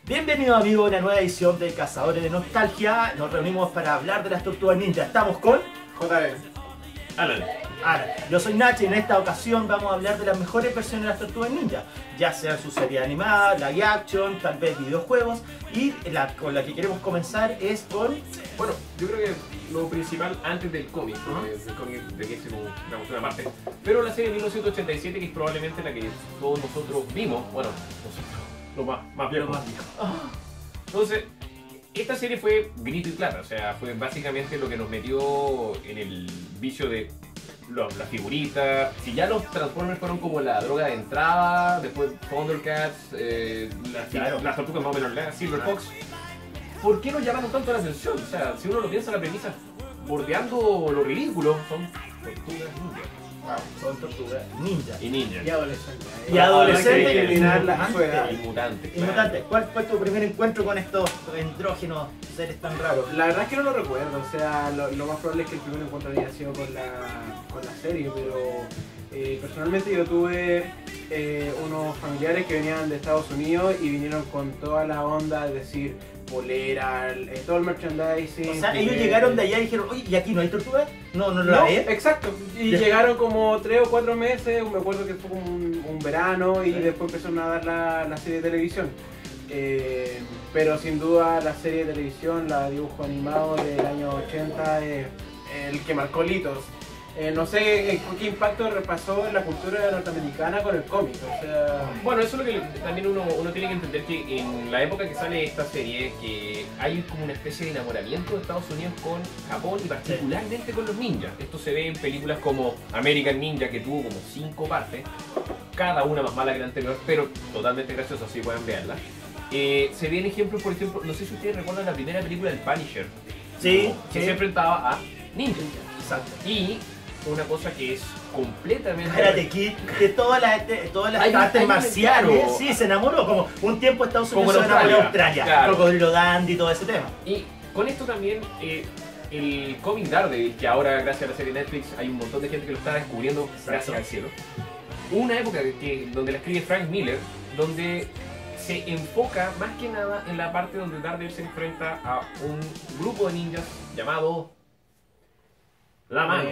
Bienvenido amigo a una nueva edición de Cazadores de Nostalgia. Nos reunimos para hablar de las Tortugas Ninja. Estamos con JB. Alan. Yo soy Nacho y en esta ocasión vamos a hablar de las mejores versiones de las Tortugas Ninja. Ya sea su serie animada, live action, tal vez videojuegos. Y con la que queremos comenzar es con... Bueno, yo creo que lo principal antes del cómic, del cómic de que es una parte, pero la serie de 1987 que es probablemente la que todos nosotros vimos, bueno, nosotros, los más viejos. Entonces, esta serie fue grito y plata, o sea, fue básicamente lo que nos metió en el vicio de las figuritas. Si ya los Transformers fueron como la droga de entrada, después Thundercats, las tortugas más o menos, Silverhawks, ¿por qué nos llamaron tanto la atención? O sea, si uno lo piensa, la premisa, bordeando lo ridículo, son tortugas ninja. Son Tortugas Ninja. Y ninja. Y adolescente. Y adolescente. Hay que eliminar la Antes. suela. Y mutantes. Y mutante, ¿cuál fue tu primer encuentro con estos andrógenos seres tan raros? La verdad es que no lo recuerdo, o sea, lo más probable es que el primer encuentro haya sido con la serie, pero personalmente yo tuve unos familiares que venían de Estados Unidos y vinieron con toda la onda, es decir, polera, todo el merchandising. O sea, ellos llegaron de allá y dijeron, oye, ¿y aquí no hay tortugas? No la ven. Exacto, y llegaron como 3 o 4 meses, me acuerdo que fue como un verano y después empezaron a dar la serie de televisión. Pero sin duda la serie de televisión, la dibujo animado del año 80 es el que marcó hitos. No sé qué impacto repasó en la cultura norteamericana con el cómic, o sea... Bueno, eso es lo que también uno tiene que entender, que en la época que sale esta serie, que hay como una especie de enamoramiento de Estados Unidos con Japón y particularmente con los ninjas. Esto se ve en películas como American Ninja, que tuvo como 5 partes, cada una más mala que la anterior, pero totalmente graciosa, así pueden verla. Se ven ejemplos, por ejemplo, no sé si ustedes recuerdan la primera película del Punisher. Sí, que se enfrentaba a ninjas. Exacto. Y una cosa que es completamente... Karate Kid, que todas las artes marciales, claro. sí, se enamoró, como un tiempo Estados Unidos Como se en enamoró de Australia, Australia, claro. Cocodrilo Dandy y todo ese tema. Y con esto también, el cómic Daredevil, que ahora gracias a la serie Netflix hay un montón de gente que lo está descubriendo gracias al cielo. Una época donde la escribe Frank Miller, donde se enfoca más que nada en la parte donde Daredevil se enfrenta a un grupo de ninjas llamado La Mano.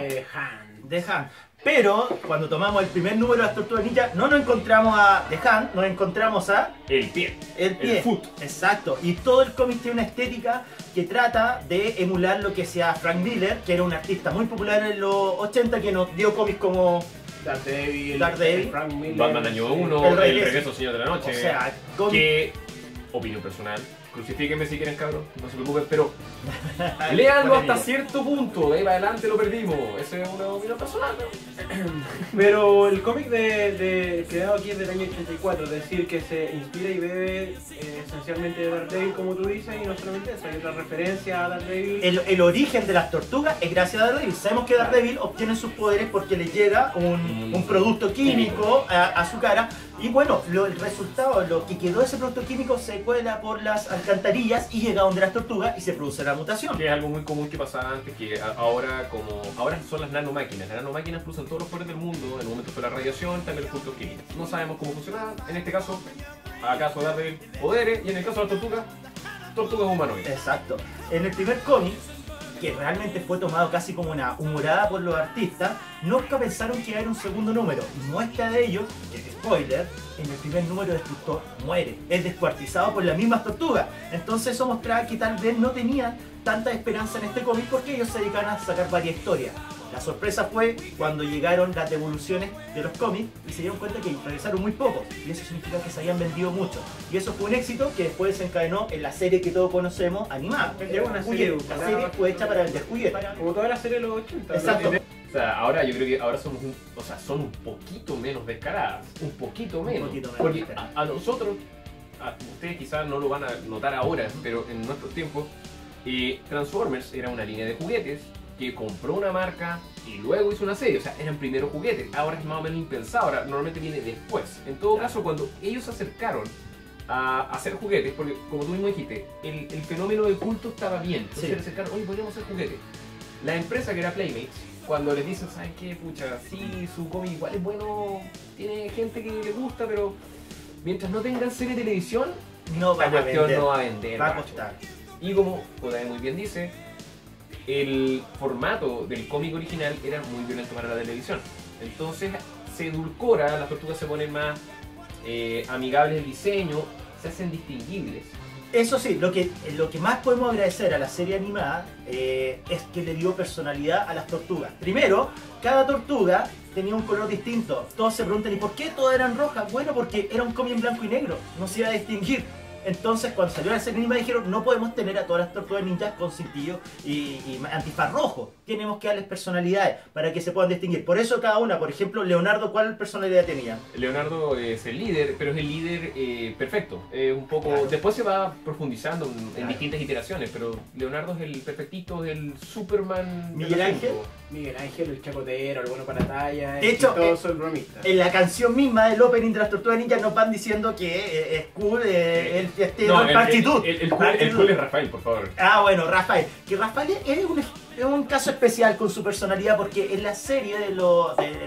The Hand. Pero cuando tomamos el primer número de las Tortugas Ninja, no nos encontramos a The Hand, nos encontramos a El pie. el pie. El foot. Exacto. Y todo el cómic tiene una estética que trata de emular lo que sea Frank Miller, que era un artista muy popular en los 80, que nos dio cómics como Daredevil, Frank Miller, Batman año 1, El El Regreso. Regreso del Señor de la Noche. O sea, Que, opinión personal, crucifíquenme si quieren, cabrón, no se preocupen, pero léanlo hasta cierto punto, de ahí para adelante lo perdimos. Esa es una opinión personal, ¿no? Pero el cómic creado aquí es del año 84, es decir, que se inspira y bebe esencialmente de Daredevil, como tú dices, y no solamente eso, hay otra referencia a Daredevil. el origen de las tortugas es gracias a Daredevil. Sabemos que Daredevil obtiene sus poderes porque le llega un producto químico a su cara. Y bueno, el resultado, lo que quedó de ese producto químico se cuela por las alcantarillas y llega donde las tortugas y se produce la mutación. Que es algo muy común que pasaba antes, que ahora son las nanomáquinas. Las nanomáquinas producen todos los poderes del mundo, en el momento fue la radiación, también los productos químicos. No sabemos cómo funcionaban, en este caso, acaso darle poderes, y en el caso de las tortugas humanoides. Exacto. En el primer cómic, que realmente fue tomado casi como una humorada por los artistas, nunca pensaron que iba a haber un segundo número. Y muestra de ello, que es spoiler, en el primer número el Destructor muere. Es descuartizado por las mismas tortugas. Entonces eso mostraba que tal vez no tenían tanta esperanza en este cómic porque ellos se dedicaban a sacar varias historias. La sorpresa fue cuando llegaron las devoluciones de los cómics y se dieron cuenta que regresaron muy pocos. Y eso significa que se habían vendido mucho. Y eso fue un éxito que después desencadenó en la serie que todos conocemos, animada. Es una serie La serie fue hecha para vender juguetes. Como toda la serie de los 80. Exacto. O sea, ahora yo creo que ahora son un poquito menos descaradas. Un poquito menos. Porque a nosotros, ustedes quizás no lo van a notar ahora, pero en nuestros tiempos, Transformers era una línea de juguetes que compró una marca y luego hizo una serie. O sea, eran primero juguetes. Ahora es más o menos impensado. Ahora normalmente viene después. En todo caso, cuando ellos se acercaron a hacer juguetes, porque como tú mismo dijiste, el fenómeno de culto estaba bien. Entonces se acercaron, oye, podríamos hacer juguetes. La empresa que era Playmates, cuando les dicen, ¿saben qué? Pucha, sí, su cómic igual es bueno, tiene gente que le gusta, pero mientras no tengan serie de televisión, no esta van a cuestión vender. no va a vender. Va a macho. costar. Y como Kodae muy bien dice, el formato del cómic original era muy violento para la televisión. Entonces se edulcora, las tortugas se ponen más amigables de diseño, se hacen distinguibles. Eso sí, lo que más podemos agradecer a la serie animada es que le dio personalidad a las tortugas. Primero, cada tortuga tenía un color distinto. Todos se preguntan, ¿y por qué todas eran rojas? Bueno, porque era un cómic en blanco y negro, no se iba a distinguir. Entonces, cuando salió la serie animada dijeron, no podemos tener a todas las tortugas ninjas con cintillo y antifaz rojo. Tenemos que darles personalidades para que se puedan distinguir. Por eso cada una, por ejemplo, Leonardo, ¿cuál personalidad tenía? Leonardo es el líder, pero es el líder perfecto. Un poco, Claro. después se va profundizando en Claro. distintas iteraciones, pero Leonardo es el perfectito, es el Superman. del Miguel asunto. Ángel. Miguel Ángel, el chacotero, el bueno para la talla, De hecho, todos son bromistas. En la canción misma del opening de las tortugas ninjas nos van diciendo que es cool el fiestero, No, el partitud. el cool es Rafael, por favor. Ah, bueno, Rafael. Que Rafael es un caso especial con su personalidad porque en la serie de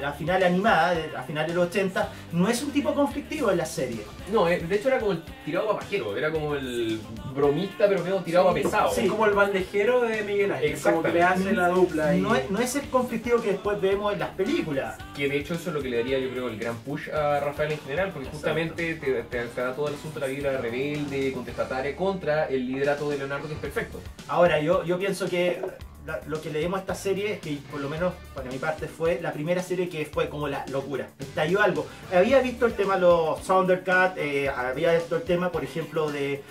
la final animada, de la final de los 80, no es un tipo conflictivo en la serie. No, de hecho era como el tirado papajero, era como el bromista, pero medio tirado a pesado. sí. Es como el bandejero de Miguel Ángel, como que le hace la dupla. Y... No es el conflictivo que después vemos en las películas. Que de hecho eso es lo que le daría, yo creo, el gran push a Rafael en general, porque justamente te da todo el asunto de la vibra rebelde, contestataria contra el liderato de Leonardo, que es perfecto. Ahora, yo pienso que lo que le dimos a esta serie, que por lo menos para mi parte fue la primera serie que fue como la locura. Estalló algo. Había visto el tema de los Thundercats, había visto el tema, por ejemplo, de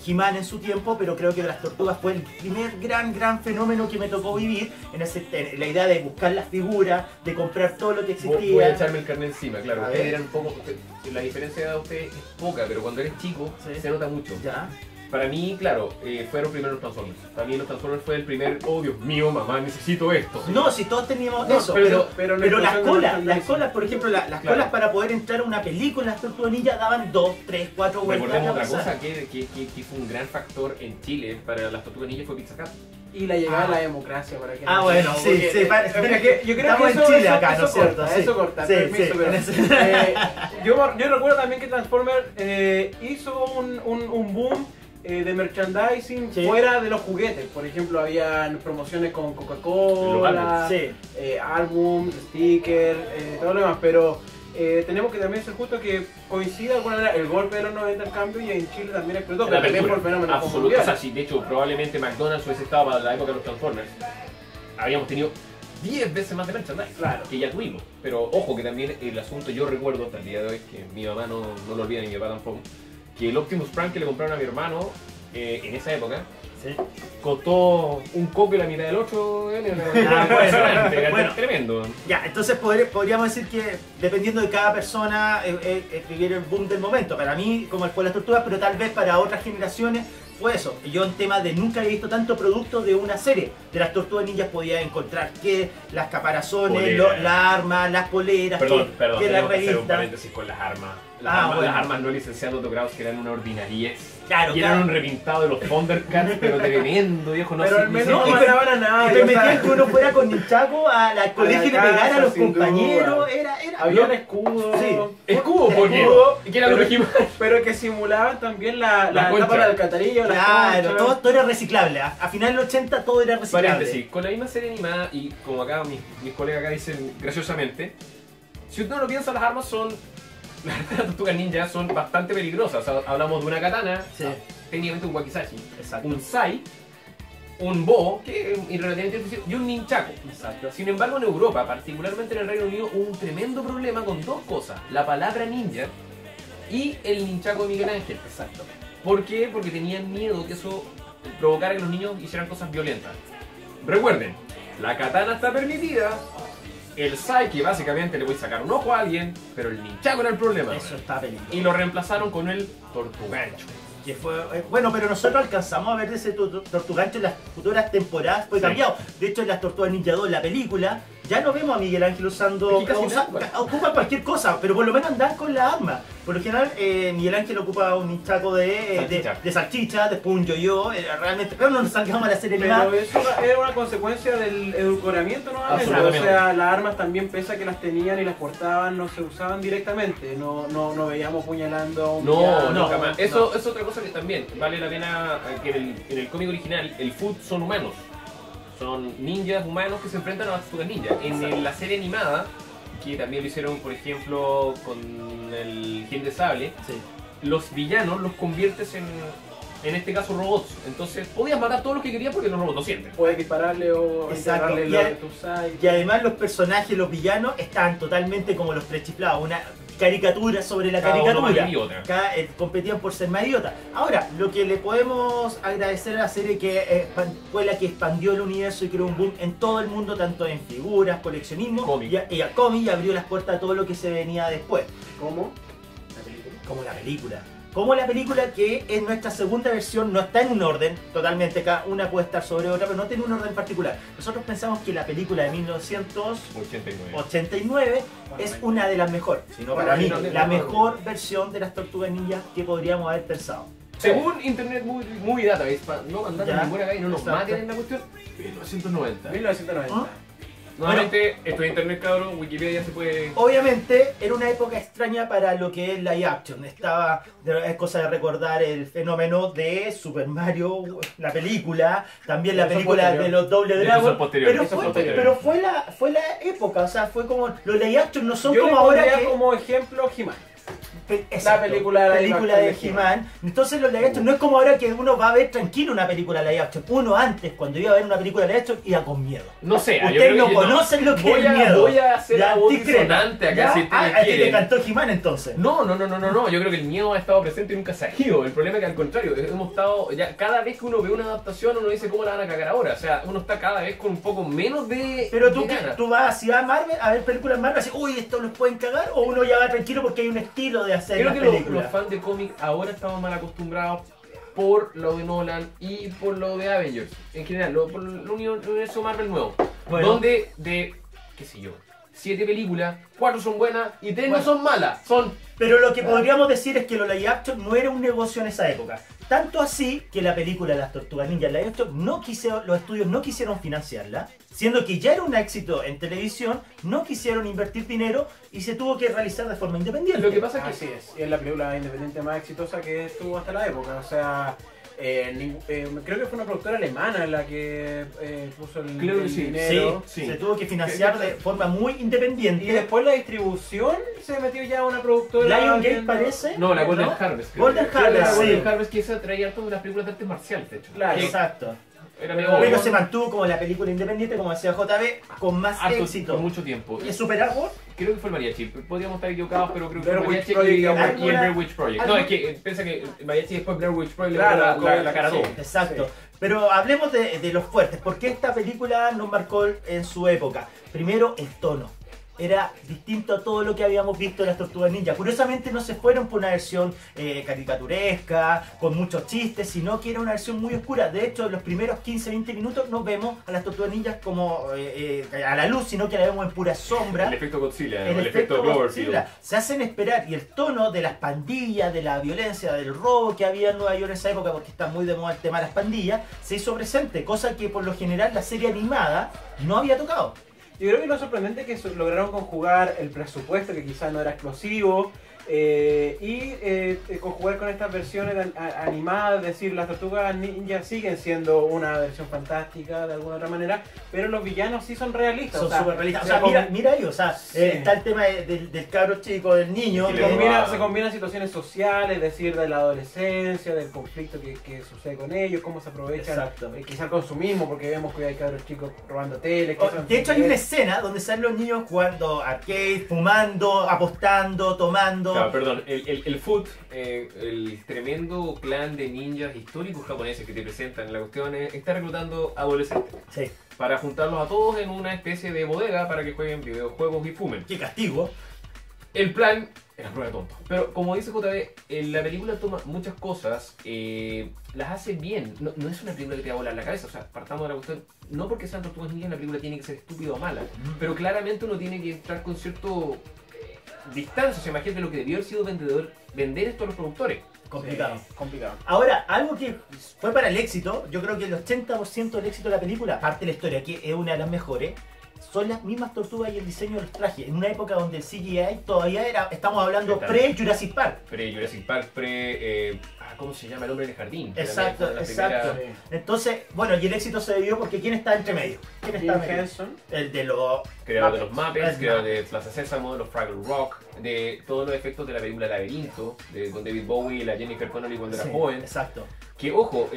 He-Man en su tiempo, pero creo que de las tortugas fue el primer gran fenómeno que me tocó vivir en la idea de buscar las figuras, de comprar todo lo que existía. Voy a echarme el carnet encima, claro. A Ustedes ver. eran un poco. La diferencia de edad de ustedes es poca, pero cuando eres chico Sí. se nota mucho. Ya. Para mí, claro, fueron primero los Transformers. Para mí los Transformers fue el primer, oh Dios mío, mamá, necesito esto. No, si todos teníamos No, eso, pero la pero las explosión de colas, merchandising. por ejemplo, las Claro. colas para poder entrar a una película, las tortugas ninja daban 2, 3, 4 vueltas. Recordemos a otra pasar. cosa que fue un gran factor en Chile para las tortugas ninja fue Pizza Hut. Y la llegada Ah. de la democracia para que Ah, bueno, sí, porque- sí. es que yo creo Estamos que en eso, Chile eso- acá, eso ¿no es cierto? corta, Sí. eso corta, Sí, permiso, sí, pero, en ese- yo recuerdo también que Transformers hizo un boom de merchandising Sí. fuera de los juguetes. Por ejemplo, habían promociones con Coca-Cola, Sí. álbum, sticker, todo lo demás, pero tenemos que también ser justos que coincida de alguna manera el golpe de los 90 al cambio y en Chile también explotó, La pero también apertura. por el fenómeno Absoluto. mundial. O sea, sí, de hecho, probablemente McDonald's hubiese estado para la época de los Transformers. Habíamos tenido 10 veces más de merchandise Claro. que ya tuvimos. Pero ojo que también el asunto, yo recuerdo hasta el día de hoy, que mi mamá no lo olvida ni mi papá tampoco, que el Optimus Prime que le compraron a mi hermano en esa época Sí. costó un coco y la mitad del 8. bueno. Bueno, tremendo. Ya, entonces podríamos decir que dependiendo de cada persona vivir el boom del momento. Para mí, como fue las tortugas, pero tal vez para otras generaciones fue eso. Yo en tema de nunca había visto tanto producto de una serie. De las tortugas ninjas podía encontrar que las caparazones, Poleras. las armas, las poleras, Perdón, que la tenemos que hacer un revista. paréntesis con las armas. Ah, bueno. Las armas no licenciadas autogrados que eran una ordinariez. Claro, Y eran claro. un repintado de los Thundercats, pero tremendo, viejo. No Pero sé, al ni menos siquiera- no esperaban a Y nadie. o sea, permitían que uno fuera con Ninchaco al colegio y le casa, pegara a los sin compañeros. duda. Era Habían escudos. Sí. Escudo, porque. Escudo, ¿Y qué era lo que pero- dijimos? Pero que simulaban también la concha. tapa del alcantarilla, la Claro, concha. todo era reciclable. A finales del 80 todo era reciclable. Paréntesis, con la misma serie animada, y como acá mis colegas acá dicen graciosamente, si uno lo piensa, las armas son. Las tortugas ninja son bastante peligrosas. O sea, hablamos de una katana, Sí. técnicamente un wakizashi, Exacto. un sai, un bo, que es relativamente difícil, y un ninchaku. Exacto. Sin embargo, en Europa, particularmente en el Reino Unido, hubo un tremendo problema con dos cosas: la palabra ninja y el ninchaku de Miguel Ángel. Exacto. ¿Por qué? Porque tenían miedo que eso provocara que los niños hicieran cosas violentas. Recuerden, la katana está permitida, el sai, que básicamente le voy a sacar un ojo a alguien, pero el ninchaku era el problema. Eso está peligroso. Y lo reemplazaron con el tortugancho. Que fue, bueno, pero nosotros alcanzamos a ver de ese tortugancho en las futuras temporadas, fue Sí. cambiado. De hecho, en las Tortugas Ninja 2, la película, Ya no vemos a Miguel Ángel usando... Es que casi nada. Ocupa cualquier cosa, pero por lo menos andan con la arma. Por lo general, Miguel Ángel ocupa un hinchaco de salchicha, después un yo-yo, realmente... Pero no nos salgamos a la serie animada. Pero eso era una consecuencia del edulcoramiento nuevamente. O Absolutamente. sea, las armas también, pese a que las tenían y las portaban, no se usaban directamente. No veíamos puñalando a un villano. No, nunca más. Eso no. es otra cosa que también vale la pena que en el cómic original el Foot son humanos. Son ninjas humanos que se enfrentan a las tortugas ninja. En la serie animada, que también lo hicieron, por ejemplo, con el Gil de Sable, Sí. los villanos los conviertes en este caso robots. Entonces podías matar todos los que querías porque los robots no sienten. Puedes dispararle o Exacto. enterrarle lo que tú sabes. Y además los personajes, los villanos, están totalmente como los tres chiflados, una caricatura sobre la Cada uno caricatura. más idiota. Competían por ser más idiota. Ahora, lo que le podemos agradecer a la serie que fue la que expandió el universo y creó un boom en todo el mundo, tanto en figuras, coleccionismo Cómic. y a cómic, y abrió las puertas a todo lo que se venía después. ¿Cómo? ¿La película? Como la película. Como la película que en nuestra segunda versión no está en un orden, totalmente, cada una puede estar sobre otra, pero no tiene un orden particular. Nosotros pensamos que la película de 1989 89. es una de las mejores, sino Bueno, para mí, no, no, la no, mejor versión de las Tortugas Ninja que podríamos haber pensado. Según Internet Movie Database, para no mandar Ya. ninguna acá y no nos Exacto. maten en la cuestión, 1990. 1990. ¿Ah? Nuevamente, esto es Internet, cabrón, Wikipedia se puede... Obviamente era una época extraña para lo que es live action. Es cosa de recordar el fenómeno de Super Mario, la película, también la Eso película posterior. de los Double Esos Dragon. son posteriores, Pero esos fue, son posteriores. pero fue la época, o sea, fue como los live action no son Yo como le ahora pondría que como ejemplo He-Man. Exacto, película live película action de de He-Man. Entonces los live action no es como ahora que uno va a ver tranquilo una película live action. Uno antes, cuando iba a ver una película live action, iba con miedo. No sé, yo Ustedes creo no que conocen lo que voy es a, miedo. Voy a hacer Ya, la voz discreta. disonante acá ¿Ya? si ustedes A ti te quieren. cantó He-Man entonces. No, yo creo que el miedo ha estado presente y nunca se ha ido. El problema es que al contrario, hemos estado, ya cada vez que uno ve una adaptación uno dice cómo la van a cagar ahora. O sea, uno está cada vez con un poco menos de Pero de tú, ganas. tú vas, si vas a Marvel, a ver películas Marvel, así, uy, esto los pueden cagar, o uno ya va tranquilo porque hay un estilo de hacer Creo las que los películas. fans de cómic ahora estamos mal acostumbrados por lo de Nolan y por lo de Avengers. En general, por el universo Marvel nuevo. Bueno. Donde de, qué sé yo, 7 películas, 4 son buenas y 3 Bueno. no son malas. Son Pero lo que podríamos decir es que los live action no era un negocio en esa época. Tanto así que la película de las Tortugas Ninja live action los estudios no quisieron financiarla, siendo que ya era un éxito en televisión, no quisieron invertir dinero y se tuvo que realizar de forma independiente. Lo que pasa es que Así es, y es la película independiente más exitosa que estuvo hasta la época. O sea, creo que fue una productora alemana la que puso el, Creo que el sí. dinero. Sí. se tuvo que financiar de forma muy independiente. Y después la distribución se metió ya una productora. Lionsgate viendo- parece. no, la Golden ¿no? Harvest. creo. Golden Creo que era Harvest, Golden sí. Harvest que esa traía todas las películas de artes marciales, de hecho. Claro. Que Exacto. era medio Pero Pero obvio. se mantuvo como la película independiente, como decía JB, con más Harto- éxito. por mucho tiempo. ¿Y superó? Creo que fue el Mariachi. Podríamos estar equivocados, pero creo que Blair fue el Witch Mariachi Project, y el Blair Witch Project. No, ¿alguna- es que piensa que el Mariachi después Blair Witch Project Claro, la cara sí. todo. Exacto. Sí. Pero hablemos de los fuertes. ¿Por qué esta película nos marcó en su época? Primero, el tono. Era distinto a todo lo que habíamos visto de las Tortugas Ninja. Curiosamente no se fueron por una versión caricaturesca, con muchos chistes, sino que era una versión muy oscura. De hecho, en los primeros 15-20 minutos no vemos a las Tortugas Ninjas como a la luz, sino que la vemos en pura sombra. El efecto Godzilla, El el efecto efecto Cloverfield. Godzilla. Se hacen esperar, y el tono de las pandillas, de la violencia, del robo que había en Nueva York en esa época, porque está muy de moda el tema de las pandillas, se hizo presente, cosa que por lo general la serie animada no había tocado. Yo creo que lo sorprendente es que lograron conjugar el presupuesto, que quizás no era explosivo, y conjugar con estas versiones animadas, es decir, las Tortugas Ninja siguen siendo una versión fantástica de alguna otra manera, pero los villanos sí son realistas. Son o sea, súper realistas. O se sea, com- mira ahí, o sea, Sí. está el tema del cabro chico, del niño. Sí, se, le combina- va- se combinan situaciones sociales, es decir, de la adolescencia, del conflicto que sucede con ellos, cómo se aprovechan, Exacto. quizá el consumismo, porque vemos que hay cabros chicos robando tele. De hecho hay una escena donde salen los niños jugando arcade, fumando, apostando, tomando. Claro, perdón, el Foot, el tremendo clan de ninjas históricos japoneses que te presentan en la cuestión, está reclutando adolescentes Sí, para juntarlos a todos en una especie de bodega para que jueguen videojuegos y fumen. qué castigo. el plan era prueba de tonto. Pero como dice JB, la película toma muchas cosas, las hace bien. No es una película que te va a volar la cabeza. O sea, partamos de la cuestión, no porque sean Tortugas Ninja la película tiene que ser estúpida o mala. Pero claramente uno tiene que entrar con cierto distancia. O sea, imagínate lo que debió haber sido vender esto a los productores. Complicado. Sí, complicado. Ahora, algo que fue para el éxito, yo creo que el 80% del éxito de la película, aparte de la historia, que es una de las mejores, son las mismas tortugas y el diseño de los trajes. En una época donde el CGI todavía era, estamos hablando pre-Jurassic Park. Pre-Jurassic Park, ¿cómo se llama? El hombre en el jardín. Exacto, También fue exacto. primera- Entonces, bueno, y el éxito se debió porque ¿quién está entre medio? ¿Quién está Jim medio? Henson. El de los Creador de los Muppets, El creador de Plaza Sésamo, de los Fraggle Rock, de todos los efectos de la película Laberinto, con David Bowie y la Jennifer Connelly cuando Sí, era joven. exacto. Que ojo,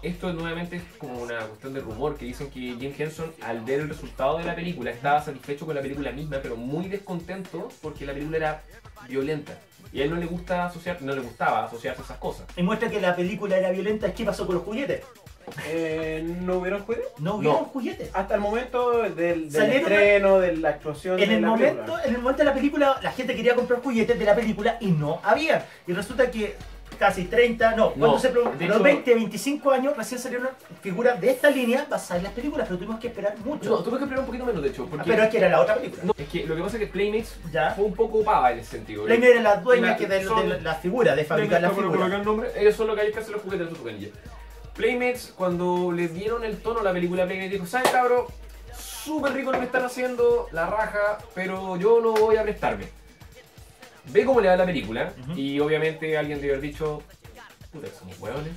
esto nuevamente es como una cuestión de rumor que dicen que Jim Henson al ver el resultado de la película estaba satisfecho con la película misma, pero muy descontento porque la película era violenta. Y a él no le gustaba asociarse a esas cosas. Y muestra que la película era violenta. ¿Qué pasó con los juguetes? ¿No hubieron juguetes? No hubieron No. juguetes. Hasta el momento del Salieron- estreno, de la actuación En de el la momento película. de la película, la gente quería comprar juguetes de la película y no había. Y resulta que casi 30, cuando se de los hecho- 20, 25 años recién salieron figuras de esta línea basadas en las películas, pero tuvimos que esperar mucho. No, tuve que esperar un poquito menos de hecho, porque Pero es que era la otra película. no, es que lo que pasa es que Playmates Ya. fue un poco pava en ese sentido. Playmate era la dueña La- que de son- la figura, de fabricar la figura. el nombre, ellos son los que hacen los juguetes de Tortugas Ninja. Playmates, cuando les dieron el tono a la película, Playmates dijo, ¿sabes cabrón? Súper rico lo que están haciendo, la raja, pero yo no voy a prestarme. Ve cómo le va la película, Ujú. y obviamente alguien debe haber dicho, puta que somos hueones.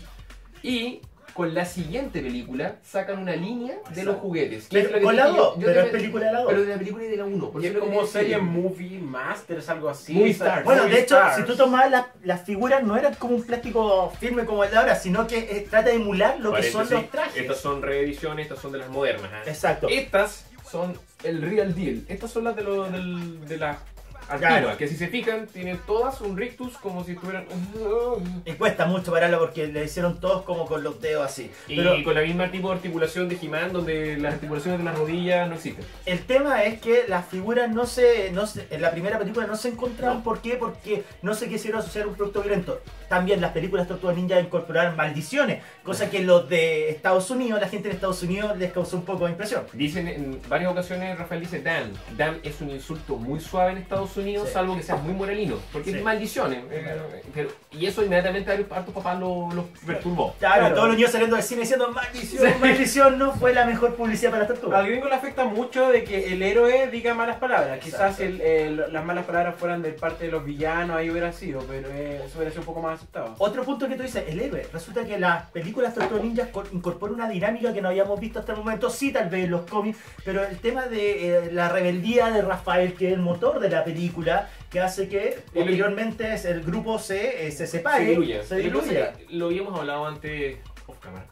Y con la siguiente película sacan una línea de los Exacto. juguetes. Pero es lo que con te la dije, dos, yo pero te- es película de la dos. Pero de la película y de la 1. Y es como serie Movie Masters, algo así. Movie Stars. Bueno, Movie de hecho, Stars. si tú tomabas las figuras no eran como un plástico firme como el de ahora, sino que trata de emular lo que son los trajes. Estas son reediciones, estas son de las modernas. ¿eh? Exacto. Estas son el real deal. Estas son las de las antiguas, Claro. que si se fijan, tienen todas un rictus como si estuvieran... Y cuesta mucho pararlo porque le hicieron todos como con los dedos así. Y Pero con la misma tipo de articulación de He-Man, donde las articulaciones de las rodillas no existen. el tema es que las figuras no se en la primera película no se encontraban. No. ¿Por qué? Porque no se quisieron asociar a un producto violento. También las películas Tortugas Ninja incorporaron maldiciones, cosa que los de Estados Unidos, la gente de Estados Unidos les causó un poco de impresión. Dicen en varias ocasiones, Rafael dice Dan. Dan es un insulto muy suave en Estados Unidos, Sí. salvo que seas muy moralino, porque Sí. es maldiciones. Y eso inmediatamente a hartos papás los perturbó. Claro, todos los niños saliendo del cine diciendo maldición, Sí. maldición, no fue la mejor publicidad para las Al tortugas. gringo le afecta mucho de que el héroe diga malas palabras. Quizás Exacto. las malas palabras fueran de parte de los villanos, ahí hubiera sido, pero eso hubiera sido un poco más aceptado. Otro punto que tú dices, el héroe. Resulta que las películas Tortugas Ninja incorporan una dinámica que no habíamos visto hasta el momento, sí tal vez en los cómics, pero el tema de la rebeldía de Rafael, que es el motor de la película, que hace que posteriormente el grupo se separe, Se diluye. se diluya. Lo habíamos hablado antes off camera.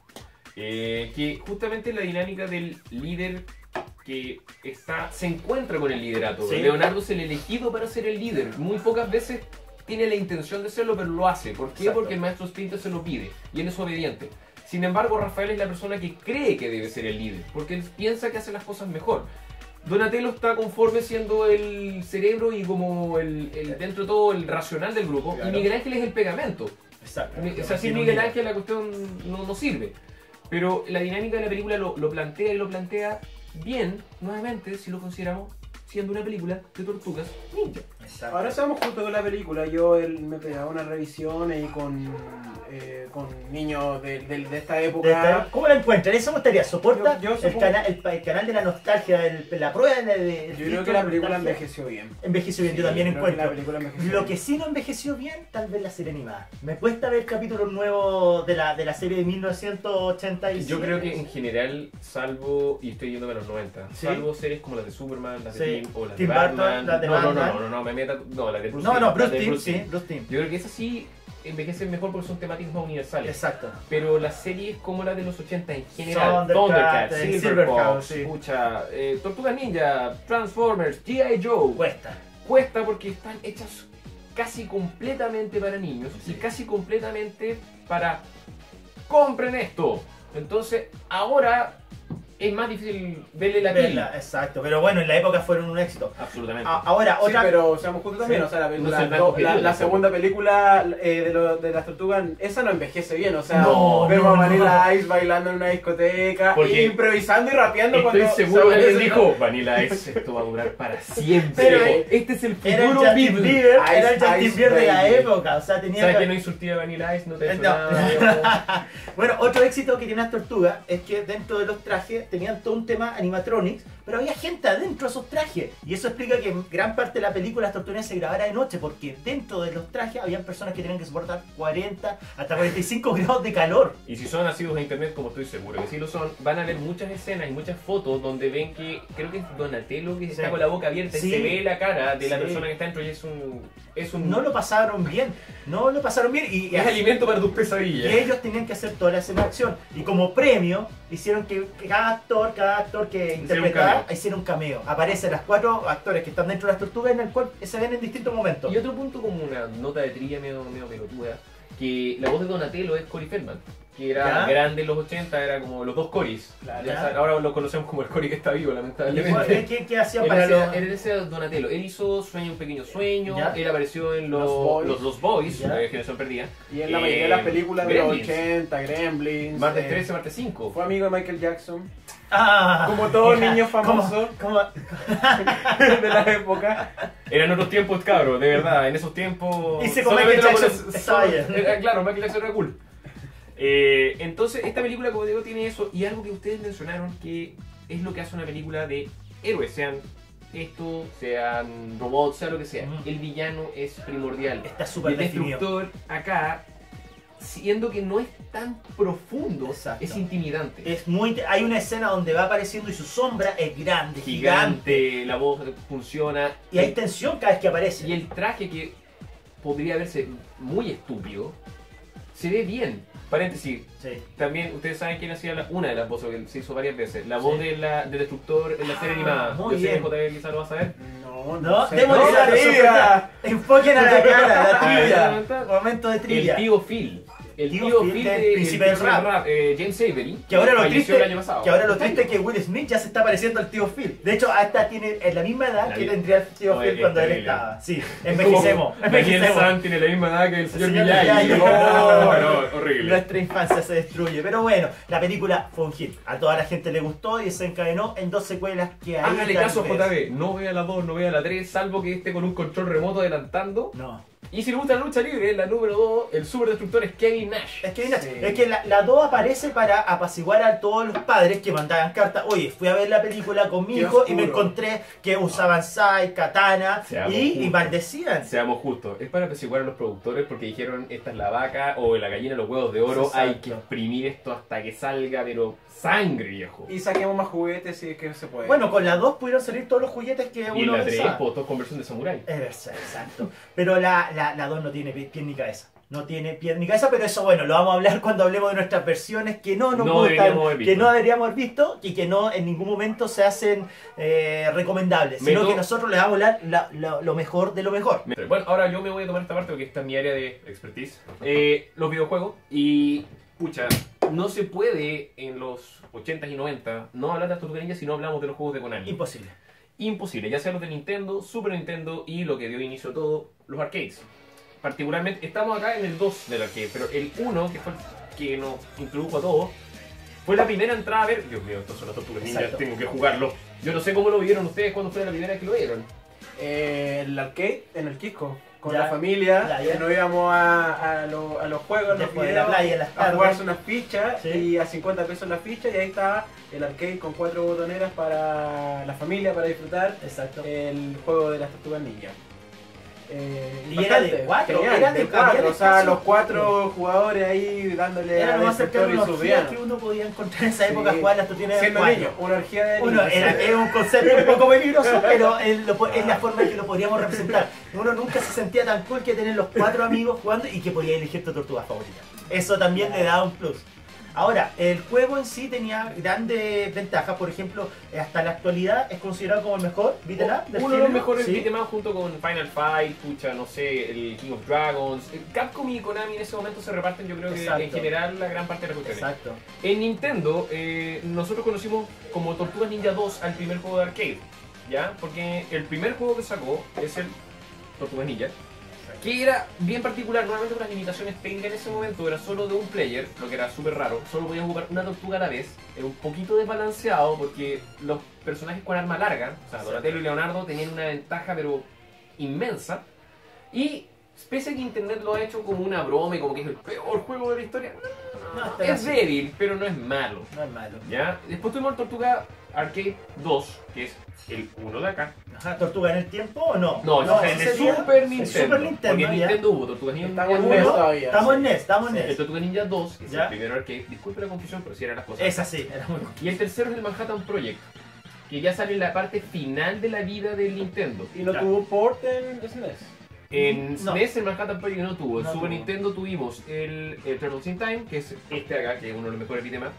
Que justamente la dinámica del líder que se encuentra con el liderato. Sí. Leonardo es el elegido para ser el líder. Muy pocas veces tiene la intención de serlo, pero lo hace. ¿Por qué? Exacto. Porque el maestro Splinter se lo pide y él es obediente. Sin embargo, Rafael es la persona que cree que debe ser el líder, porque él piensa que hace las cosas mejor. Donatello está conforme siendo el cerebro y como dentro de todo el racional del grupo, Claro. y Miguel Ángel es el pegamento. Exacto. O sea, sin Miguel Ángel la cuestión no sirve. Pero la dinámica de la película lo plantea y lo plantea bien, nuevamente, si lo consideramos siendo una película de tortugas ninja. Exacto. Ahora estamos junto con la película. Yo me pegaba una revisión ahí con niños de esta época. ¿Cómo la encuentran? Eso me gustaría. ¿Soporta Yo el, supongo- el canal de la nostalgia, la prueba de Yo creo que la película envejeció bien. envejeció bien, yo Sí, también creo que encuentro. la película envejeció Lo bien. que sí no envejeció bien, tal vez la serie animada. Me cuesta ver capítulos nuevos de la serie de 1987. Yo creo que en general, salvo, y estoy yéndome a los 90, Sí. salvo series como las de Superman, las de Sí. Tim o las Tim de Burton, Batman. las de no, Batman. no, me meta. No, las de Bruce No, Timm, no, las Bruce de Timm, sí, Timm. Bruce Timm. Yo creo que esas sí envejecen mejor porque son temáticas más universales. Exacto. Pero las series como las de los 80 en general, Thundercats, Thundercats, Silverhawks, Silverhawks, sí. pucha, Tortugas Ninja, Transformers, G.I. Joe, Cuesta. cuesta porque están hechas casi completamente para niños y Sí. casi completamente para compren esto. Entonces, ahora es más difícil verle la Verla, exacto, pero bueno, en la época fueron un éxito. Absolutamente. Ahora, Sí, otra... pero seamos justos también, Sí. o sea, la, No la- es el blanco la- que la tiene, segunda película de las tortugas, esa no envejece bien, o sea, No, vemos no, a Vanilla no. Ice bailando en una discoteca, Porque e improvisando y rapeando Estoy cuando seguro se que alguien aparece- dijo, Vanilla Ice, esto va a durar para siempre. Pero este es el Era el futuro Justin Beatle. Bieber, Ice, era el Justin Ice Bieber de la Baby. época, o sea, tenía ¿Sabes que... que no insulté a Vanilla Ice? No te he hecho No. nada, viejo. Bueno, otro éxito que tienen las tortugas es que dentro de los trajes tenían todo un tema animatronics, pero había gente adentro de esos trajes. Y eso explica que en gran parte de la película Las Tortugas se grabara de noche, porque dentro de los trajes habían personas que tenían que soportar 40 hasta 45 grados de calor. Y si son nacidos de internet, como estoy seguro que sí lo son, van a ver muchas escenas y muchas fotos donde ven que, creo que es Donatello que Sí. está con la boca abierta Sí. y se ve la cara de la Sí. persona que está dentro y es un No lo pasaron bien, no lo pasaron bien y es alimento para tus y pesadillas. ellos tenían que hacer toda la escena de acción. Y como premio, hicieron que cada actor que interpretaba cameo. hiciera un cameo. Aparecen las 4 actores que están dentro de las tortugas en el cual se ven en distintos momentos. Y otro punto como una nota de trilla medio pelotuda, que la voz de Donatello es Corey Feldman, que era ¿Ya? grande en los 80, era como los dos Corys. Claro. Ya sabes, ahora lo conocemos como el Cory que está vivo, ¿Y lamentablemente. qué hacían Era para los...? ese Donatello. Él hizo Sueño un pequeño sueño, ¿Ya? él apareció en Los Boys. los Dos Boys, ¿Ya? Generación Perdida. Y en la mayoría de las películas de los Gremlins. 80, Gremlins. Martes 13, martes 5. Fue amigo de Michael Jackson, Ah, como todo ya. niño famoso. ¿Cómo? de la época. Eran otros tiempos, cabros, de verdad. En esos tiempos. Y se con solamente Michael lo Jackson, conoce- estaba bien. Claro, Michael Jackson era cool. Entonces, esta película, como digo, tiene eso. Y algo que ustedes mencionaron que es lo que hace una película de héroes, sean esto, sean robots, sea lo que sea. Ujú. El villano es primordial. Está Y súper el definido. destructor acá, siendo que no es tan profundo, Exacto. es intimidante. Es muy, hay una escena donde va apareciendo y su sombra es grande, gigante. Gigante, la voz funciona. Y hay tensión cada vez que aparece. Y el traje que podría verse muy estúpido, se ve bien. Paréntesis, Sí. también ustedes saben quién hacía una de las voces que se hizo varias veces. La voz Sí. del Destructor en la serie Ah, animada. muy Yo sé que bien. JB quizá lo vas a ver. No, sé. démosle No, la trivia. sorpresa. Enfoquen a la cara, la Ah, trivia. ya. Momento de trivia. El tío Phil. El Tío tío Phil Phil del de Príncipe del Rap. James Avery. Que ahora, lo falleció triste, el año pasado. que ahora lo triste es que Will Smith ya se está pareciendo al tío Phil. De hecho, hasta tiene la misma edad La que vi- tendría el tío No, Phil es cuando él terrible. estaba. Sí, Es envejecemos. como Daniel Envejecemos. San tiene la misma edad que el señor señor Miyagi. Miyagi. No, horrible. Nuestra infancia se destruye. Pero bueno, la película fue un hit. A toda la gente le gustó y se encadenó en 2 secuelas que hay. Hágale tal caso a vez. JB, no vea la 2, no vea la 3, salvo que esté con un control remoto adelantando. No. Y si le gusta la lucha libre, la número 2, el super destructor es Kevin Nash. Es que, mira, Sí. es que la 2 aparece para apaciguar a todos los padres que mandaban cartas. Oye, fui a ver la película con mi Qué hijo y me oscuro. encontré que usaban sai, katana Seamos y justos. maldecían. Seamos justos, es para apaciguar a los productores porque dijeron esta es la vaca o la gallina los huevos de oro, Exacto. hay que exprimir esto hasta que salga, pero sangre, viejo. Y saquemos más juguetes si es que se puede. Bueno, con la 2 pudieron salir todos los juguetes que Y en uno la 3, pensaba. pues, todo conversión de samurái. Exacto. Pero la 2 no tiene pie ni cabeza. No tiene pie ni cabeza, pero eso bueno, lo vamos a hablar cuando hablemos de nuestras versiones que no nos No gustan, deberíamos haber visto. que no deberíamos haber visto y que no en ningún momento se hacen recomendables, sino Meto- que nosotros les vamos a hablar lo mejor de lo mejor. Bueno, ahora yo me voy a tomar esta parte porque esta es mi área de expertise. Los videojuegos y, pucha, no se puede en los 80s y 90 no hablar de Tortugas Ninja si no hablamos de los juegos de Konami. Imposible. Imposible, ya sea los de Nintendo, Super Nintendo y lo que dio inicio a todo, los arcades. Particularmente, estamos acá en el 2 del arcade, pero el 1, que fue el que nos introdujo a todos, fue la primera entrada a ver. Dios mío, estos son las Tortugas Ninja, Exacto. tengo que jugarlo. Yo no sé cómo lo vieron ustedes, cuándo fue la primera vez que lo vieron. El arcade en el Kisco. Con Ya. la familia, Ya. nos íbamos a los juegos, a los Después de la videos, playa en las a tardes. jugarse unas fichas Sí. y a 50 pesos la ficha, y ahí estaba el arcade con 4 botoneras para la familia, para disfrutar Exacto. el juego de las Tortugas Ninja. Y era de Bastante, 4, genial, era de de 4, había o sea, espacio. los 4 jugadores ahí dándole Era al lo más cercano destructor a y una sus orgía villanos. que uno podía encontrar en esa época Sí. jugar las tortugas Siendo cuatro. niño, una orgía de Uno, niños. es un concepto un poco peligroso, pero es la forma en que lo podríamos representar. Uno nunca se sentía tan cool que tener los 4 amigos jugando y que podía elegir tu tortuga favorita. Eso también le da un plus. Ahora, el juego en sí tenía grandes ventajas, por ejemplo, hasta la actualidad es considerado como el mejor beat'em up del Uno de los género. mejores Sí. beat'em up junto con Final Fight, pucha, no sé, el King of Dragons. Capcom y Konami en ese momento se reparten, yo creo que Exacto. en general la gran parte de las cuestiones. Exacto. En Nintendo, nosotros conocimos como Tortugas Ninja 2 al primer juego de arcade, ¿ya? Porque el primer juego que sacó es el Tortugas Ninja, que era bien particular, normalmente con las limitaciones técnicas en ese momento, era solo de un player, lo que era súper raro, solo podías ocupar una tortuga a la vez, era un poquito desbalanceado porque los personajes con arma larga, o sea, Donatello y Leonardo tenían una ventaja pero inmensa, y pese a que Internet lo ha hecho como una broma y como que es el peor juego de la historia, No, está es así. débil, pero no es malo. No es malo. ¿Ya? Después tuvimos el Tortuga Arcade 2, que es el 1 de acá. Ajá, ¿Tortuga en el tiempo o no? No, ese es el sería Super el Nintendo. Super Nintendo, Porque en ya. Nintendo hubo Tortugas Ninja Estamos en 1, NES todavía. Estamos en sí. NES, estamos en el NES. Tortuga Ninja 2, que es Ya. el primero arcade. Disculpe la confusión, pero sí eran las cosas. Es así, era muy Y el tercero es el Manhattan Project, que ya sale en la parte final de la vida del Nintendo. Y no Ya. tuvo port en SNES. En No. SNES el Manhattan Project no tuvo. En No Super tuvo. Nintendo tuvimos el Turtles in Time, que es este acá, que es uno de los mejores beat'em up.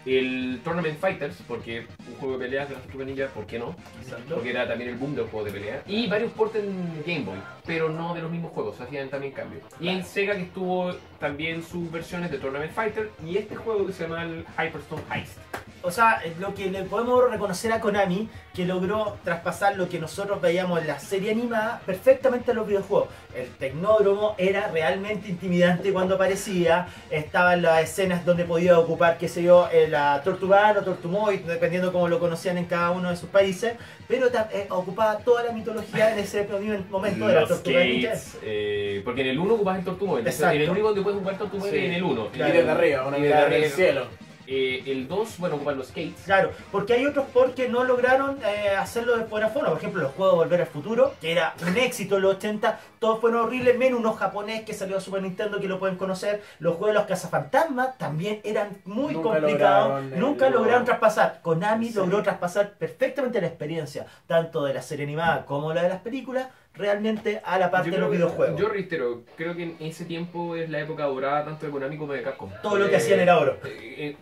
El Tournament Fighters, porque un juego de peleas de las Tortugas Ninja, ¿por qué no? Exacto. Porque era también el boom del juego de pelea. Y varios ports en Game Boy, pero no de los mismos juegos, hacían también cambios. Y en Sega que estuvo también sus versiones de Tournament Fighter y este juego que se llama el Hyperstone Heist. O sea, lo que le podemos reconocer a Konami, que logró traspasar lo que nosotros veíamos en la serie animada perfectamente a los videojuegos. El Tecnódromo era realmente intimidante cuando aparecía, estaban las escenas donde podía ocupar, qué sé yo, la Tortuga o Tortumoid, dependiendo cómo lo conocían en cada uno de sus países, pero ocupaba toda la mitología en ese momento de la Los Tortuga Ninja. skates, porque en el 1 ocupás el Tortumoid, Exacto. en el único donde puedes ocupar Tortumoid Sí. es en el 1. Y desde arriba, una mirada del cielo. El 2, bueno, ocupan los skates. Claro, porque hay otros ports que no lograron hacerlo de buena forma. Por ejemplo, los juegos de Volver al Futuro, que era un éxito en los 80, todos fueron horribles, menos uno japonés que salió a Super Nintendo, que lo pueden conocer. Los juegos de los cazafantasmas también eran muy Nunca complicados, lograron nunca el- lograron traspasar. Konami Sí. logró traspasar perfectamente la experiencia, tanto de la serie animada como la de las películas, realmente a la parte de creo los que- videojuegos. Yo reitero, creo que en ese tiempo es la época dorada tanto de Konami como de Capcom. Todo lo que hacían era oro.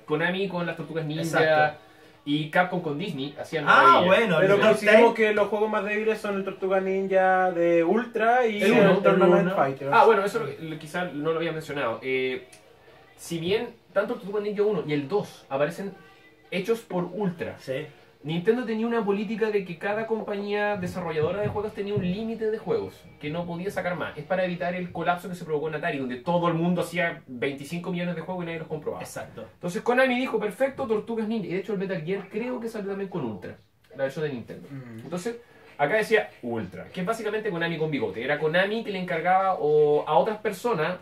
Konami con las Tortugas Ninja Exacto. y Capcom con Disney hacían Ah, maravillas. bueno, Pero el coincidimos que los juegos más débiles son el Tortuga Ninja de Ultra y El el, uno, Tournament el uno. Fighters. Ah, bueno, eso quizás no lo había mencionado. Si bien tanto el Tortugas Ninja 1 y el 2 aparecen hechos por Ultra, Sí. Nintendo tenía una política de que cada compañía desarrolladora de juegos tenía un límite de juegos, que no podía sacar más. Es para evitar el colapso que se provocó en Atari, donde todo el mundo hacía 25 millones de juegos y nadie los comprobaba. Exacto. Entonces Konami dijo, perfecto, Tortugas Ninja. Y de hecho el Metal Gear creo que salió también con Ultra, la versión de Nintendo. Entonces, acá decía Ultra, que es básicamente Konami con bigote. Era Konami que le encargaba a otras personas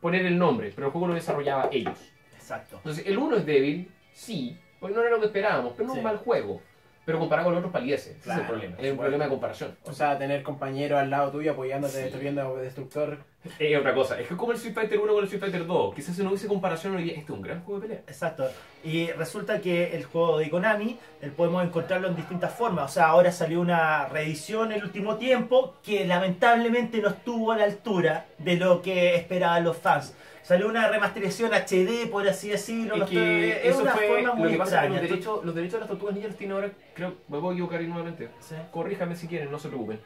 poner el nombre, pero el juego lo desarrollaba ellos. Exacto. Entonces, el 1 es débil, sí, porque no era lo que esperábamos, pero no es Sí. un mal juego. Pero comparado con los otros palidece, ese es Claro, el problema. por Es un problema de comparación. O sea, tener compañeros al lado tuyo apoyándote, Sí. destruyendo destructor. Es otra cosa, es que como el Street Fighter 1 con el Street Fighter 2, quizás si no hubiese comparación, uno diría, este es un gran juego de pelea. Exacto. Y resulta que el juego de Konami, podemos encontrarlo en distintas formas. O sea, ahora salió una reedición en el último tiempo que lamentablemente no estuvo a la altura de lo que esperaban los fans. Salió una remasterización HD, por así decirlo. Es que es eso una fue forma muy lo que pasa con extraña. los derechos de las Tortugas Ninja los tiene ahora, creo, me puedo equivocar ahí nuevamente. Sí. Corríjame si quieren, no se preocupen.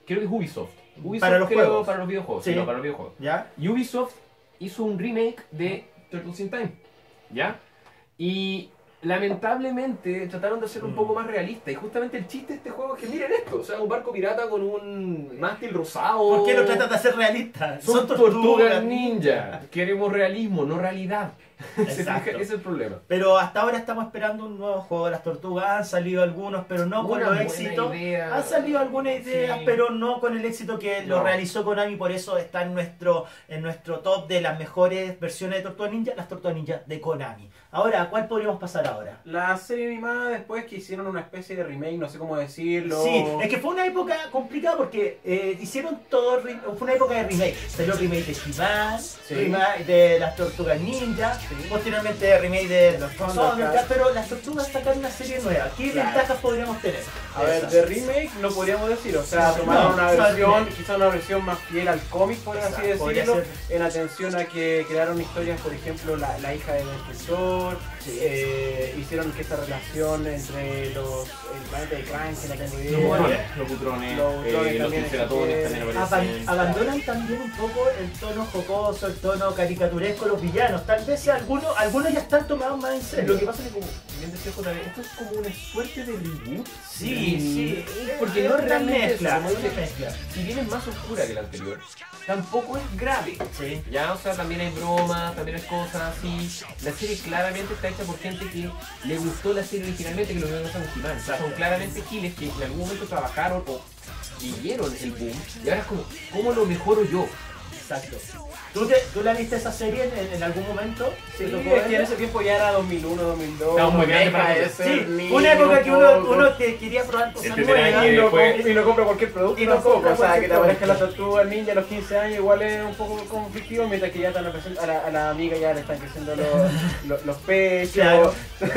Creo que es Ubisoft. Ubisoft Para los creo, juegos. para los videojuegos. Sí. Sí, no, para los videojuegos. ¿Ya? Ubisoft hizo un remake de Turtles in Time, ¿ya? Y lamentablemente trataron de hacerlo un poco más realista. Y justamente el chiste de este juego es que miren esto, o sea, un barco pirata con un mástil rosado. ¿Por qué lo tratan de hacer realista? Son tortugas ninja. Queremos realismo, no realidad. ¿Se Exacto. fija? Ese es el problema. Pero hasta ahora estamos esperando un nuevo juego de las tortugas. Han salido algunos, pero no con Una los buena éxitos. idea. Han salido algunas ideas, Sí. pero no con el éxito que lo No. realizó Konami. Por eso está en nuestro top de las mejores versiones de Tortugas Ninja, las Tortugas Ninja de Konami. Ahora, ¿a cuál podríamos pasar ahora. La serie animada después que hicieron una especie de remake, no sé cómo decirlo. Sí, es que fue una época complicada porque hicieron todo, fue una época de remake. Salió remake de He-Man, Sí. remake de las Tortugas Ninja, Sí. posteriormente remake de Los Thundercats, Thundercats. pero las Tortugas sacaron una serie nueva. ¿Qué Claro. ventajas podríamos tener? A ver, Esa. de remake no podríamos decir, o sea, No, tomaron una no, versión, no. quizá una versión más fiel al cómic, por así Exacto, podría decirlo, ser. en atención a que crearon historias, por ejemplo, la hija del escritor, Sí. hicieron que esta relación entre el planeta de Krang, que no tengo Los idea, butrones, los butrones, Los butrones los también triceratones existen. también aparecen. Abandonan también un poco el tono jocoso, el tono caricaturesco, los villanos. Tal vez algunos ya están tomados más en serio. Lo que pasa es que, como bien decía JB, esto es como una suerte de reboot. Sí, sí, Porque es no una realmente mezcla, eso, como es una dice, mezcla. si bien es más oscura que la anterior, tampoco es grave. Sí. Ya, o sea, también hay bromas, también hay cosas así. La serie claramente está hecha por gente que le gustó la serie originalmente, que lo mismo son He-Man. O sea, son claramente giles que en algún momento trabajaron o vivieron el boom. Y ahora es como, ¿cómo lo mejoro yo? Exacto. ¿Tú la viste esa serie en algún momento? Sí, ¿Te tocó es que en verla? ese tiempo ya era 2001, 2002. Estaba muy no grande deja para de eso. ser Sí, niño una época que un uno poco. que quería probar cosas Entenderá nuevas. que después- Y no compra cualquier producto Y no tampoco, compra o sea, que cualquier te aparezca la producto. tortuga ninja a los 15 años igual es un poco conflictivo, mientras que ya están a la amiga ya le están creciendo los pechos, Claro.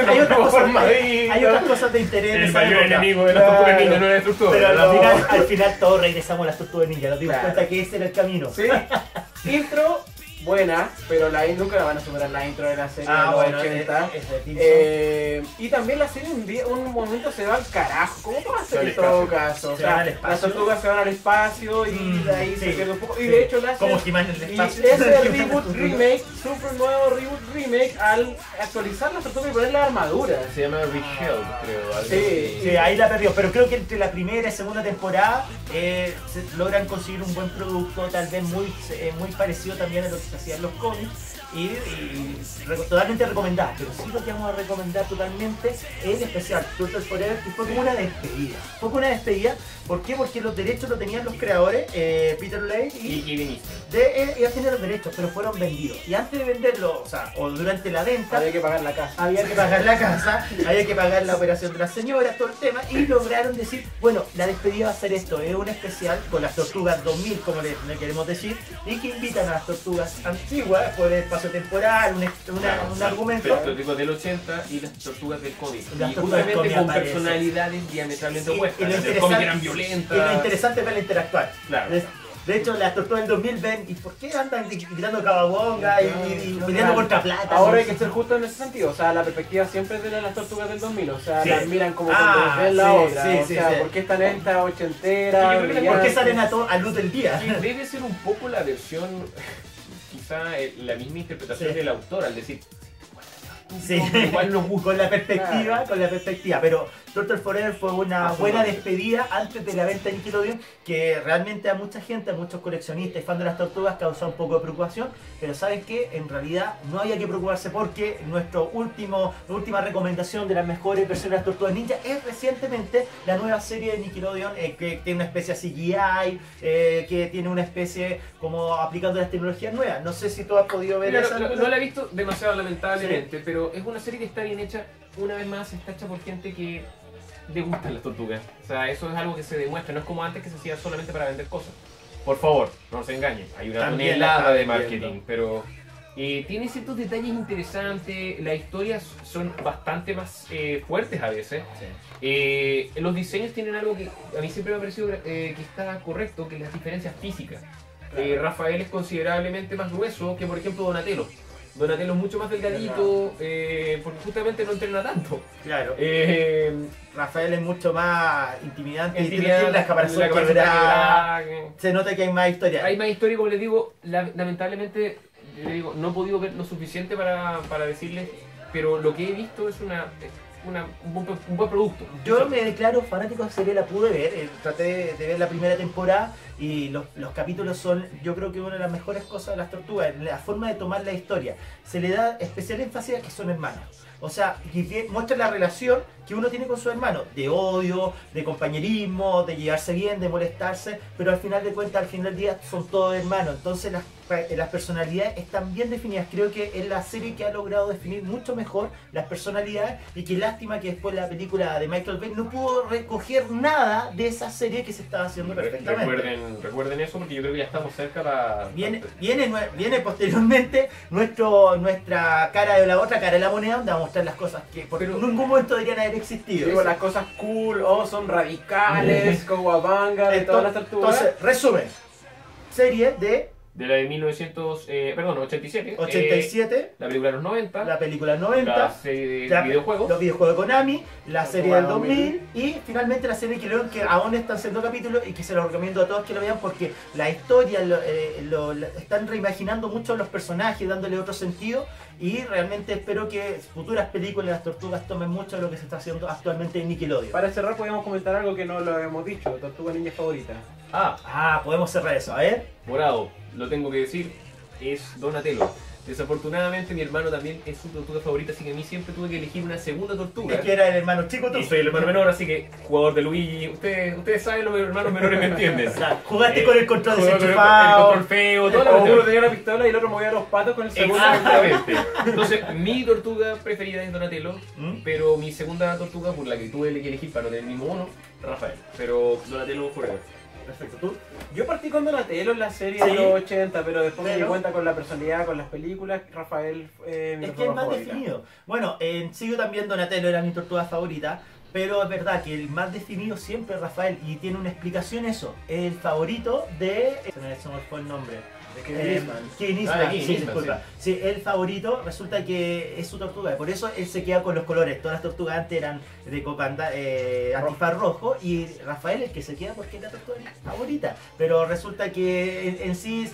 Hay otras cosas, formaditos. hay otras cosas de interés en El esa mayor época. enemigo de la Claro. tortuga ninja no era el destructor. Pero era al la- final, al final todos regresamos a las tortugas ninja. Nos dimos Claro. cuenta que ese era el camino. Sí, intro buena, pero nunca la van a superar la intro de la serie de los 80. es de Simpson. Y también la serie un momento se va al carajo, como toda Se va al serie en todo espacio. caso. O Se van sea, al espacio. las tortugas se van al espacio y de ahí Sí, se pierde un poco. Y sí. de hecho la Como serie- He-Man en el y espacio. ese reboot remake, super nuevo reboot remake, al actualizar las tortugas y poner la armadura. Se llama Richelle, creo. algo Sí. así. Sí, ahí la perdió, pero creo que entre la primera y segunda temporada logran conseguir un buen producto, tal vez muy parecido también a lo que se hacía en los cómics y totalmente recomendada. Pero sí lo que vamos a recomendar totalmente es el especial Turtles Forever, que fue como una despedida. Fue como una despedida, ¿por qué? Porque los derechos lo tenían los creadores, Peter Laird Y y Kevin ellos tenían los derechos, pero fueron vendidos. Y antes de venderlo, o durante la venta, Había que pagar la casa. había que pagar la casa, había que pagar la operación de la señora, todo el tema, y lograron decir, bueno, la despedida va a ser esto, es un especial con las tortugas 2000, como le queremos decir, y que invitan a las tortugas antiguas por el espacio temporal, un argumento. Las tortugas del 80 y las tortugas del cómic. Las Y tortugas del justamente cómic con aparecen. personalidades diametralmente Y lo opuestas. Las del interesante- cómic eran Y lo violentas. interesante es verla interactuar. Claro. De hecho, las tortugas del 2000 ven, ¿y por qué andan gritando cababonga y peleando contra plata? Ahora hay que ser justo en ese sentido, o sea, la perspectiva siempre es de las tortugas del 2000, o sea, Sí. las miran como Ah, cuando ven la sí, otra, sí, o sí, sea, sí. ¿por qué están en esta ochentera? Sí, yo creo que ¿Por qué brillante? salen a luz del día? Que debe ser un poco la versión, quizá la misma interpretación Sí. del autor al decir, Sí, igual nos gusta. con la perspectiva, pero Turtle Forever fue una buena Absolutamente. despedida antes de la venta de Nickelodeon, que realmente a mucha gente, a muchos coleccionistas y fans de las tortugas causa un poco de preocupación, pero ¿sabes qué? En realidad no había que preocuparse porque nuestra última recomendación de las mejores versiones de las tortugas ninja es recientemente la nueva serie de Nickelodeon, que tiene una especie de CGI, que tiene una especie como aplicando las tecnologías nuevas. No sé si tú has podido ver Mira, esa. no la he visto demasiado lamentablemente, pero es una serie que está bien hecha, una vez más está hecha por gente que le gustan las tortugas. O sea, eso es algo que se demuestra, no es como antes que se hacía solamente para vender cosas. Por favor, no se engañen, hay una También la tonelada de están marketing, viendo. pero tiene ciertos detalles interesantes, las historias son bastante más fuertes a veces. Los diseños tienen algo que a mí siempre me ha parecido que está correcto, que las diferencias físicas. Rafael es considerablemente más grueso que por ejemplo Donatello. Donatello es mucho más delgadito, porque justamente no entrena tanto. Claro. Eh, Rafael es mucho más intimidante y Intimidad, tiene las caparazones la caparazón quebradas. quebrada. Se nota que hay más historia. Hay más historia, como les digo, lamentablemente le digo, no he podido ver lo suficiente para decirles, pero lo que he visto es un buen producto. Yo me declaro fanático de la serie, la pude ver, traté de ver la primera temporada y los capítulos son, yo creo que una de las mejores cosas de las tortugas, la forma de tomar la historia. Se le da especial énfasis a que son hermanos. O sea, muestra la relación que uno tiene con su hermano, de odio, de compañerismo, de llevarse bien, de molestarse, pero al final de cuentas, al final del día son todos hermanos. Entonces las personalidades están bien definidas. Creo que es la serie que ha logrado definir mucho mejor las personalidades, y qué lástima que después la película de Michael Bay no pudo recoger nada de esa serie que se estaba haciendo perfectamente. Recuerden eso, porque yo creo que ya estamos cerca para... Viene posteriormente nuestra cara de la otra cara de la moneda, donde va a mostrar las cosas que por ningún momento deberían haber existido. Digo, las cosas cool, awesome, radicales, Cowabunga, de todas las tortugas. Entonces, resumen. Serie de la de 87. 87. La película de los 90. La película del 90. La serie de videojuegos. Los videojuegos de Konami. La serie del 2000. 2000. Y finalmente la serie de Nickelodeon, que aún están siendo capítulos y que se los recomiendo a todos que lo vean, porque la historia están reimaginando mucho los personajes, dándole otro sentido. Y realmente espero que futuras películas de las tortugas tomen mucho de lo que se está haciendo actualmente en Nickelodeon. Para cerrar, podemos comentar algo que no lo habíamos dicho: tortuga ninja favorita. Podemos cerrar eso, a ver. Morado, lo tengo que decir, es Donatello. Desafortunadamente mi hermano también es su tortuga favorita, así que a mí siempre tuve que elegir una segunda tortuga. Es que era el hermano chico tú. Y soy el hermano menor, así que jugador de Luigi. Ustedes saben, los hermanos menores me entienden. Jugaste con el control Jugué con desenchufado. el control feo, todo O lo uno tenía la pistola y el otro movía los patos con el segundo. Exactamente. Entonces, mi tortuga preferida es Donatello, pero mi segunda tortuga, por la que tuve que elegir para no tener el mismo mono, Rafael. Pero Donatello forever. Perfecto, ¿tú? Yo partí con Donatello en la serie Sí. de los 80, pero después me di Pero- cuenta con la personalidad, con las películas, Rafael mi Es que es tortuga más favorita. definido. Bueno, en Sigo también Donatello era mi tortuga favorita, pero es verdad que el más definido siempre es Rafael, y tiene una explicación eso. El favorito de... Se me fue el nombre. De Kevin Eastman. Kevin Ah, Eastman, de Kevin sí, Eastman, disculpa. Sí, el favorito resulta que es su tortuga, y por eso él se queda con los colores. Todas las tortugas antes eran de antifaz rojo, y Rafael el que se queda porque es la tortuga favorita. Pero resulta que en sí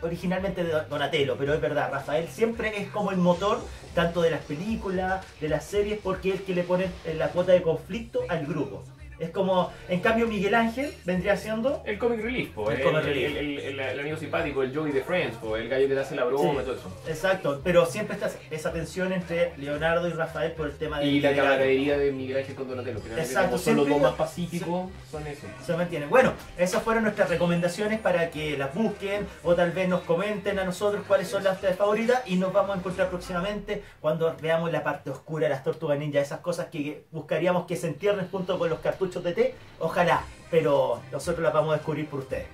originalmente de Donatello, pero es verdad, Rafael siempre es como el motor tanto de las películas, de las series, porque es el que le pone la cuota de conflicto al grupo. Es como, en cambio, Miguel Ángel vendría siendo... El comic relief, po, El comic relief. el amigo simpático, el Joey de Friends, po, el gallo que te hace la broma Sí. y todo eso. Exacto, pero siempre está esa tensión entre Leonardo y Rafael por el tema de... Y la liderazgo. camaradería de Miguel Ángel con Donatello. Finalmente, Exacto, como son los siempre- dos más pacíficos, son eso. Se mantiene. Bueno, esas fueron nuestras recomendaciones para que las busquen o tal vez nos comenten a nosotros cuáles son las ustedes favoritas, y nos vamos a encontrar próximamente cuando veamos la parte oscura de las tortugas ninja, esas cosas que buscaríamos que se entierren junto con los cartuchos de té. Ojalá, pero nosotros las vamos a descubrir por ustedes.